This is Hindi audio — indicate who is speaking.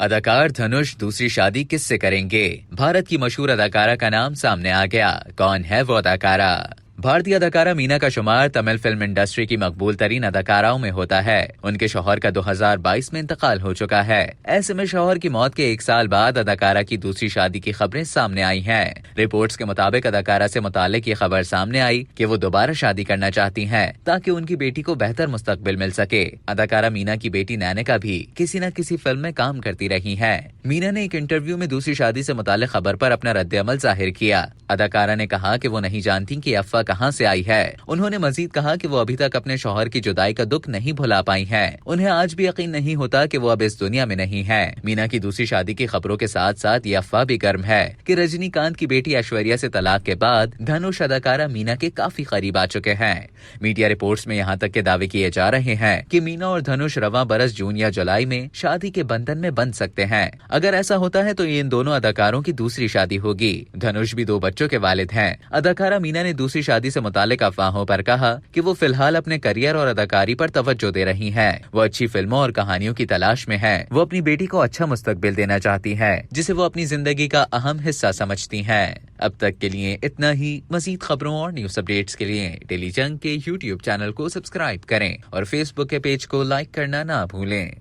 Speaker 1: अदाकार धनुष दूसरी शादी किससे करेंगे? भारत की मशहूर अदाकारा का नाम सामने आ गया। कौन है वो अदाकारा? भारतीय अदाकारा मीना का शुमार तमिल फिल्म इंडस्ट्री की मकबूल तरीन अदाकाराओं में होता है। उनके शौहर का 2022 में इंतकाल हो चुका है। ऐसे में शौहर की मौत के 1 साल बाद अदाकारा की दूसरी शादी की खबरें सामने आई हैं। रिपोर्ट्स के मुताबिक अदाकारा से मुतालिक ये खबर सामने आई कि वो दोबारा शादी करना चाहती हैं ताकि उनकी बेटी को बेहतर मुस्तकबिल मिल सके। अदाकारा मीना की बेटी नैनिका भी किसी न किसी फिल्म में काम करती रही है। मीना ने एक इंटरव्यू में दूसरी शादी से मुतालिक खबर पर अपना रद्द-ए-अमल जाहिर किया। अदाकारा ने कहा कि वो नहीं जानती कि अफवाह कहां से आई है। उन्होंने मजीद कहा कि वो अभी तक अपने शौहर की जुदाई का दुख नहीं भुला पाई हैं। उन्हें आज भी यकीन नहीं होता कि वो अब इस दुनिया में नहीं है। मीना की दूसरी शादी की खबरों के साथ साथ ये अफवाह भी गर्म है कि रजनीकांत की बेटी ऐश्वर्या से तलाक के बाद धनुष अदाकारा मीना के काफी करीब आ चुके हैं। मीडिया रिपोर्ट्स में यहाँ तक के दावे किए जा रहे हैं कि मीना और धनुष रवां बरस जून या जुलाई में शादी के बंधन में बंध सकते हैं। अगर ऐसा होता है तो इन दोनों अदाकारों की दूसरी शादी होगी। धनुष भी 2 बच्चों के वालिद हैं। अदाकारा मीना ने दूसरी शादी से मुतालिक अफवाहों पर कहा कि वो फिलहाल अपने करियर और अदाकारी पर तवज्जो दे रही हैं। वो अच्छी फिल्मों और कहानियों की तलाश में हैं। वो अपनी बेटी को अच्छा मुस्तकबिल देना चाहती हैं, जिसे वो अपनी जिंदगी का अहम हिस्सा समझती हैं। अब तक के लिए इतना ही। मजीद खबरों और न्यूज अपडेट्स के लिए डेली जंग के YouTube चैनल को सब्सक्राइब करें और Facebook के पेज को लाइक करना ना भूलें।